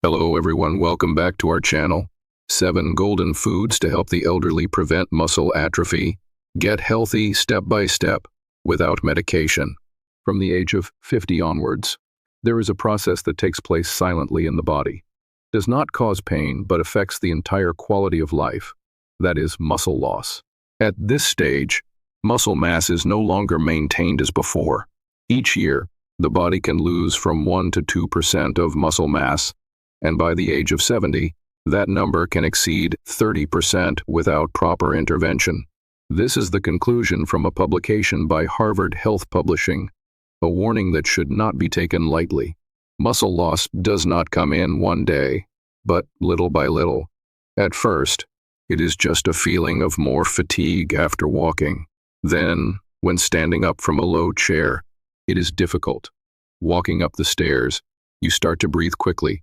Hello everyone, welcome back to our channel. 7 Golden Foods to help the elderly prevent muscle atrophy. Get healthy step by step, without medication. From the age of 50 onwards, there is a process that takes place silently in the body. Does not cause pain, but affects the entire quality of life. That is muscle loss. At this stage, muscle mass is no longer maintained as before. Each year, the body can lose from 1 to 2% of muscle mass, and by the age of 70, that number can exceed 30% without proper intervention. This is the conclusion from a publication by Harvard Health Publishing, a warning that should not be taken lightly. Muscle loss does not come in one day, but little by little. At first, it is just a feeling of more fatigue after walking. Then, when standing up from a low chair, it is difficult. Walking up the stairs, you start to breathe quickly.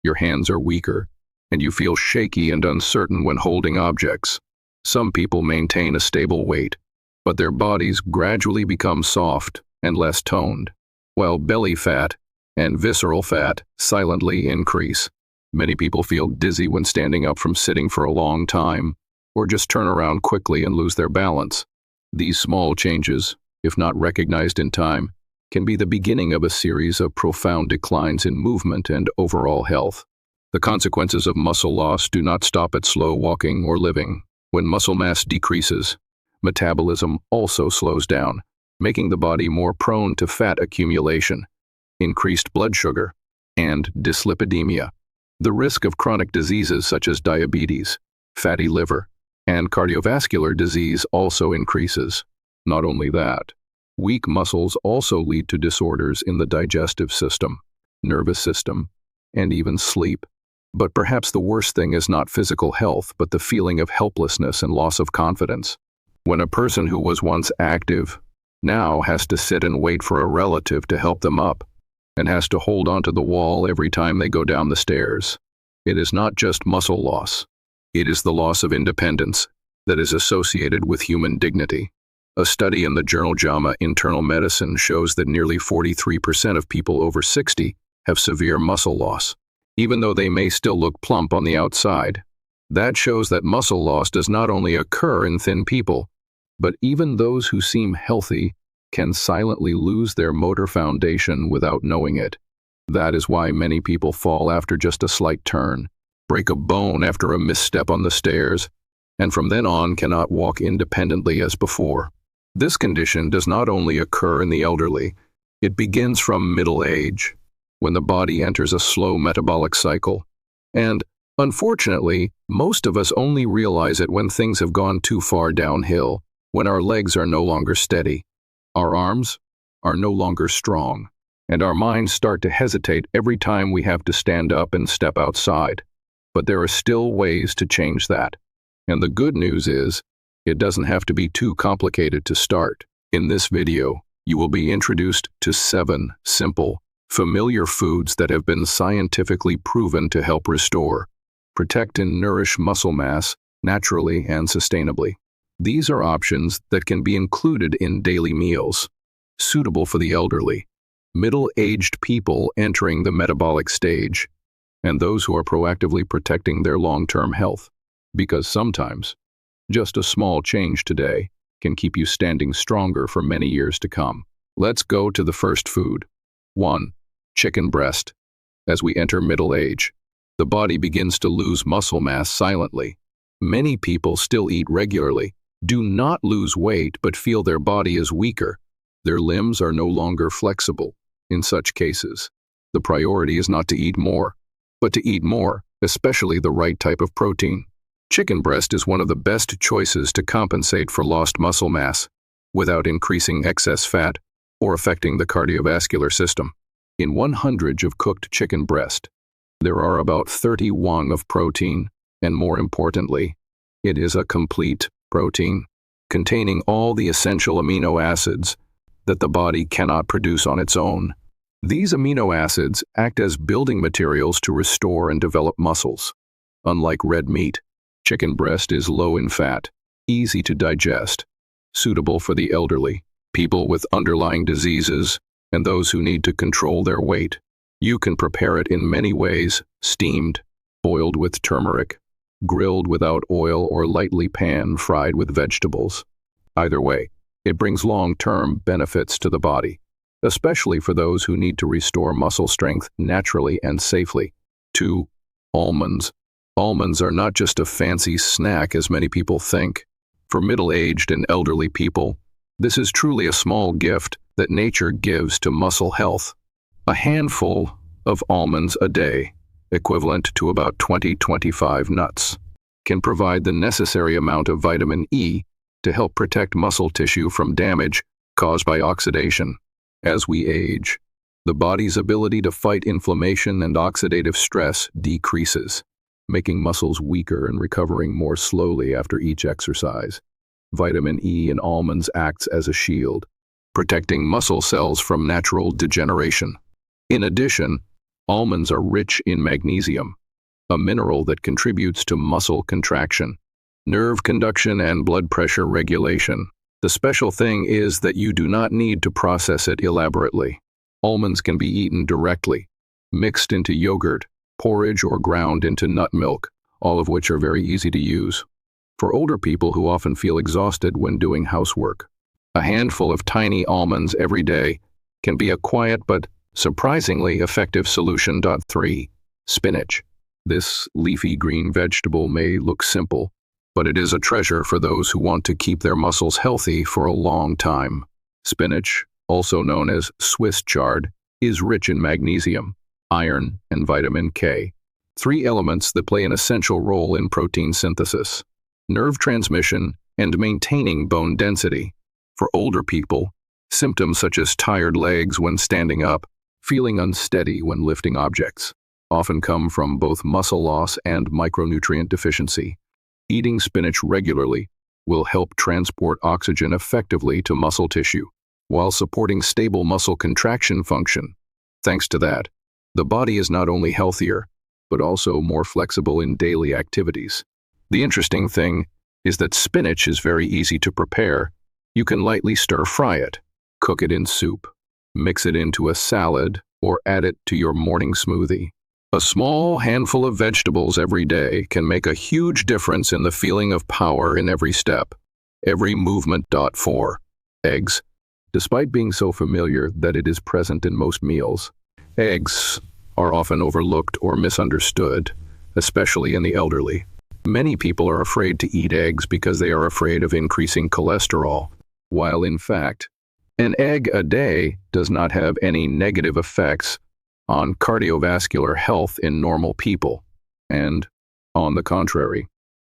Your hands are weaker, and you feel shaky and uncertain when holding objects. Some people maintain a stable weight, but their bodies gradually become soft and less toned, while belly fat and visceral fat silently increase. Many people feel dizzy when standing up from sitting for a long time, or just turn around quickly and lose their balance. These small changes, if not recognized in time, can be the beginning of a series of profound declines in movement and overall health. The consequences of muscle loss do not stop at slow walking or living. When muscle mass decreases, metabolism also slows down, making the body more prone to fat accumulation, increased blood sugar, and dyslipidemia. The risk of chronic diseases such as diabetes, fatty liver, and cardiovascular disease also increases. Not only that, weak muscles also lead to disorders in the digestive system, nervous system, and even sleep. But perhaps the worst thing is not physical health, but the feeling of helplessness and loss of confidence. When a person who was once active now has to sit and wait for a relative to help them up, and has to hold onto the wall every time they go down the stairs. It is not just muscle loss. It is the loss of independence that is associated with human dignity. A study in the journal JAMA Internal Medicine shows that nearly 43% of people over 60 have severe muscle loss, even though they may still look plump on the outside. That shows that muscle loss does not only occur in thin people, but even those who seem healthy can silently lose their motor foundation without knowing it. That is why many people fall after just a slight turn, break a bone after a misstep on the stairs, and from then on cannot walk independently as before. This condition does not only occur in the elderly, it begins from middle age, when the body enters a slow metabolic cycle. And, unfortunately, most of us only realize it when things have gone too far downhill, when our legs are no longer steady, our arms are no longer strong, and our minds start to hesitate every time we have to stand up and step outside. But there are still ways to change that. And the good news is, it doesn't have to be too complicated to start. In this video, you will be introduced to 7 simple, familiar foods that have been scientifically proven to help restore, protect, and nourish muscle mass naturally and sustainably. These are options that can be included in daily meals, suitable for the elderly, middle-aged people entering the metabolic stage, and those who are proactively protecting their long-term health. Because sometimes, just a small change today can keep you standing stronger for many years to come. Let's go to the first food. 1. Chicken breast. As we enter middle age, the body begins to lose muscle mass silently. Many people still eat regularly, do not lose weight, but feel their body is weaker. Their limbs are no longer flexible. In such cases, the priority is not to eat more, but to eat more, especially the right type of protein. Chicken breast is one of the best choices to compensate for lost muscle mass without increasing excess fat or affecting the cardiovascular system. In 100 of cooked chicken breast, there are about 30 wang of protein, and more importantly, it is a complete protein containing all the essential amino acids that the body cannot produce on its own. These amino acids act as building materials to restore and develop muscles. Unlike red meat, chicken breast is low in fat, easy to digest, suitable for the elderly, people with underlying diseases, and those who need to control their weight. You can prepare it in many ways, steamed, boiled with turmeric, grilled without oil, or lightly pan-fried with vegetables. Either way, it brings long-term benefits to the body, especially for those who need to restore muscle strength naturally and safely. 2. Almonds. Almonds are not just a fancy snack as many people think. For middle-aged and elderly people, this is truly a small gift that nature gives to muscle health. A handful of almonds a day, equivalent to about 20-25 nuts, can provide the necessary amount of vitamin E to help protect muscle tissue from damage caused by oxidation. As we age, the body's ability to fight inflammation and oxidative stress decreases, making muscles weaker and recovering more slowly after each exercise. Vitamin E in almonds acts as a shield, protecting muscle cells from natural degeneration. In addition, almonds are rich in magnesium, a mineral that contributes to muscle contraction, nerve conduction, and blood pressure regulation. The special thing is that you do not need to process it elaborately. Almonds can be eaten directly, mixed into yogurt, porridge, or ground into nut milk, all of which are very easy to use. For older people who often feel exhausted when doing housework, a handful of tiny almonds every day can be a quiet but surprisingly effective solution. 3. Spinach. This leafy green vegetable may look simple, but it is a treasure for those who want to keep their muscles healthy for a long time. Spinach, also known as Swiss chard, is rich in magnesium, iron, and vitamin K, 3 elements that play an essential role in protein synthesis, nerve transmission, and maintaining bone density. For older people, symptoms such as tired legs when standing up, feeling unsteady when lifting objects, often come from both muscle loss and micronutrient deficiency. Eating spinach regularly will help transport oxygen effectively to muscle tissue, while supporting stable muscle contraction function. Thanks to that, the body is not only healthier, but also more flexible in daily activities. The interesting thing is that spinach is very easy to prepare. You can lightly stir-fry it, cook it in soup, mix it into a salad, or add it to your morning smoothie. A small handful of vegetables every day can make a huge difference in the feeling of power in every step, every movement. 4. Eggs. Despite being so familiar that it is present in most meals, eggs are often overlooked or misunderstood, especially in the elderly. Many people are afraid to eat eggs because they are afraid of increasing cholesterol, while in fact, an egg a day does not have any negative effects on cardiovascular health in normal people, and, on the contrary,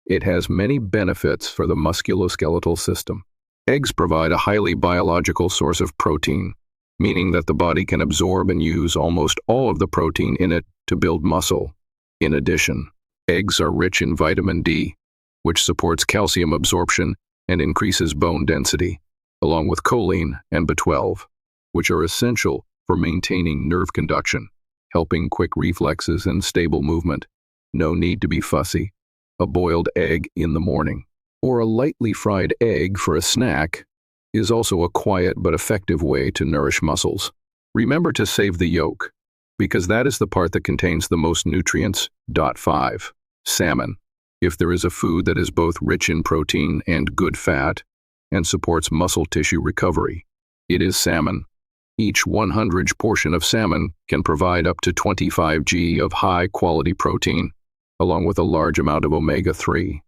it has many benefits for the musculoskeletal system. Eggs provide a highly biological source of protein, meaning that the body can absorb and use almost all of the protein in it to build muscle. In addition, eggs are rich in vitamin D, which supports calcium absorption and increases bone density, along with choline and B12, which are essential for maintaining nerve conduction, helping quick reflexes and stable movement. No need to be fussy. A boiled egg in the morning, or a lightly fried egg for a snack, is also a quiet but effective way to nourish muscles. Remember to save the yolk, because that is the part that contains the most nutrients. 5. Salmon. If there is a food that is both rich in protein and good fat, and supports muscle tissue recovery, it is salmon. Each 100 portion of salmon can provide up to 25 g of high-quality protein, along with a large amount of omega-3,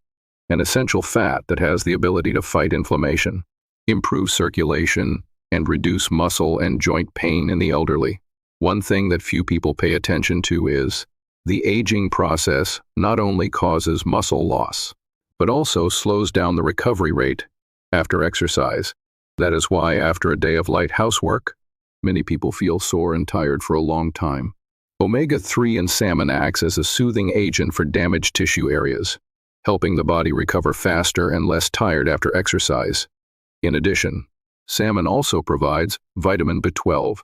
an essential fat that has the ability to fight inflammation, improve circulation, and reduce muscle and joint pain in the elderly. One thing that few people pay attention to is the aging process not only causes muscle loss, but also slows down the recovery rate after exercise. That is why after a day of light housework, many people feel sore and tired for a long time. Omega-3 in salmon acts as a soothing agent for damaged tissue areas, helping the body recover faster and less tired after exercise. In addition, salmon also provides vitamin B12,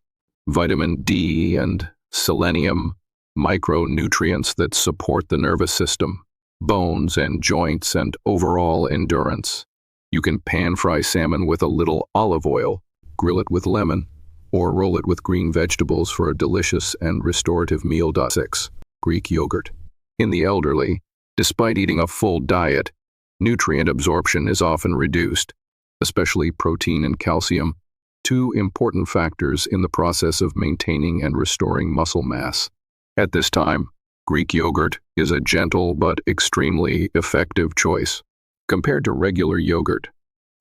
vitamin D, and selenium, micronutrients that support the nervous system, bones and joints, and overall endurance. You can pan-fry salmon with a little olive oil, grill it with lemon, or roll it with green vegetables for a delicious and restorative meal. 6. Greek yogurt. In the elderly, despite eating a full diet, nutrient absorption is often reduced, especially protein and calcium, two important factors in the process of maintaining and restoring muscle mass. At this time, Greek yogurt is a gentle but extremely effective choice. Compared to regular yogurt,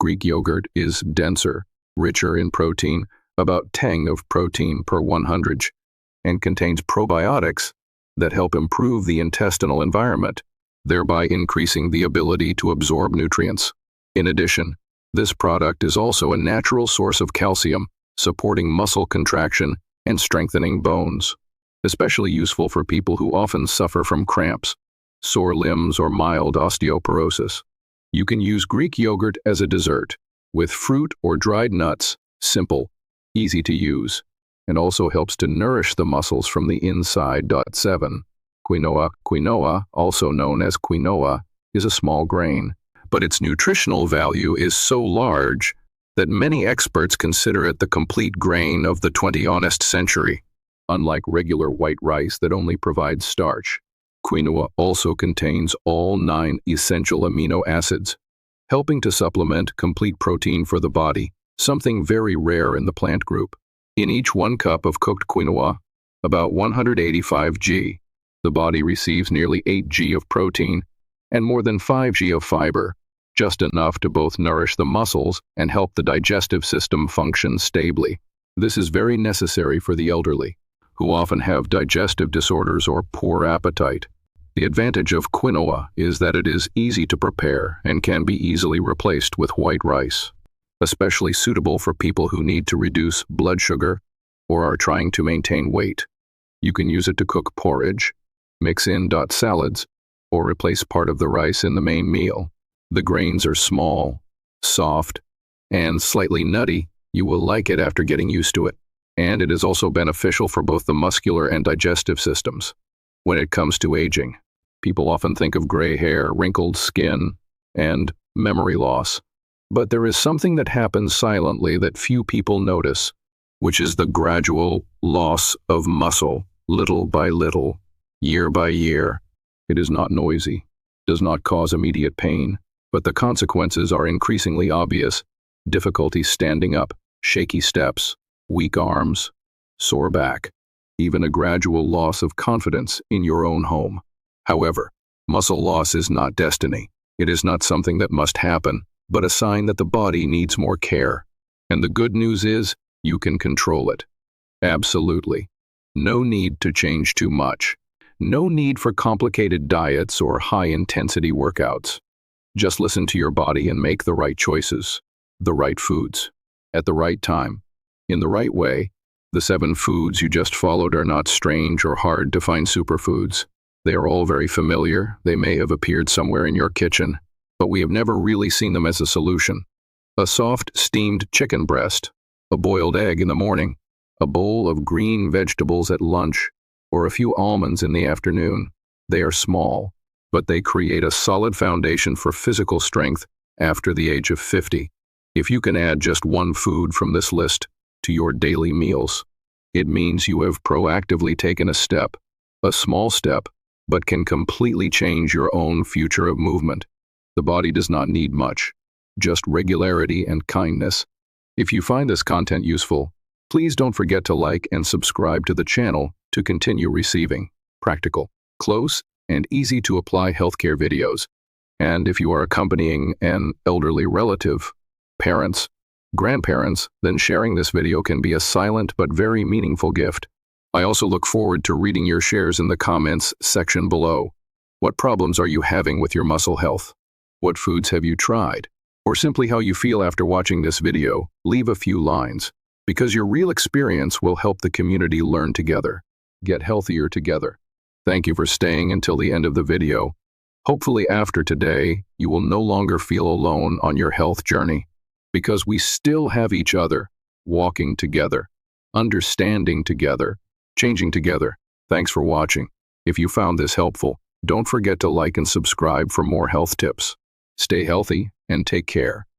Greek yogurt is denser, richer in protein, about 10 of protein per 100, and contains probiotics that help improve the intestinal environment, thereby increasing the ability to absorb nutrients. In addition, this product is also a natural source of calcium, supporting muscle contraction and strengthening bones, especially useful for people who often suffer from cramps, sore limbs, or mild osteoporosis. You can use Greek yogurt as a dessert, with fruit or dried nuts, simple, easy to use, and also helps to nourish the muscles from the inside. 7. Quinoa. Quinoa, also known as quinoa, is a small grain, but its nutritional value is so large that many experts consider it the complete grain of the 20th century. Unlike regular white rice that only provides starch, quinoa also contains all 9 essential amino acids, helping to supplement complete protein for the body, something very rare in the plant group. In each 1 cup of cooked quinoa, about 185 g, the body receives nearly 8 g of protein and more than 5 g of fiber, just enough to both nourish the muscles and help the digestive system function stably. This is very necessary for the elderly, who often have digestive disorders or poor appetite. The advantage of quinoa is that it is easy to prepare and can be easily replaced with white rice, especially suitable for people who need to reduce blood sugar or are trying to maintain weight. You can use it to cook porridge, mix in salads, or replace part of the rice in the main meal. The grains are small, soft, and slightly nutty. You will like it after getting used to it. And it is also beneficial for both the muscular and digestive systems. When it comes to aging, people often think of gray hair, wrinkled skin, and memory loss. But there is something that happens silently that few people notice, which is the gradual loss of muscle, little by little, year by year. It is not noisy, does not cause immediate pain, but the consequences are increasingly obvious: difficulty standing up, shaky steps, weak arms, sore back, even a gradual loss of confidence in your own home. However, muscle loss is not destiny. It is not something that must happen, but a sign that the body needs more care. And the good news is, you can control it. Absolutely. No need to change too much. No need for complicated diets or high-intensity workouts. Just listen to your body and make the right choices, the right foods, at the right time, in the right way. The 7 foods you just followed are not strange or hard to find superfoods. They are all very familiar. They may have appeared somewhere in your kitchen, but we have never really seen them as a solution. A soft, steamed chicken breast, a boiled egg in the morning, a bowl of green vegetables at lunch, or a few almonds in the afternoon. They are small, but they create a solid foundation for physical strength after the age of 50. If you can add just 1 food from this list to your daily meals, it means you have proactively taken a step, a small step, but can completely change your own future of movement. The body does not need much, just regularity and kindness. If you find this content useful, please don't forget to like and subscribe to the channel to continue receiving practical, close, and easy to apply healthcare videos. And if you are accompanying an elderly relative, parents, grandparents, then sharing this video can be a silent but very meaningful gift. I also look forward to reading your shares in the comments section below. What problems are you having with your muscle health? What foods have you tried? Or simply how you feel after watching this video. Leave a few lines, because your real experience will help the community learn together, get healthier together. Thank you for staying until the end of the video. Hopefully after today, you will no longer feel alone on your health journey, because we still have each other, walking together, understanding together, changing together. Thanks for watching. If you found this helpful, don't forget to like and subscribe for more health tips. Stay healthy and take care.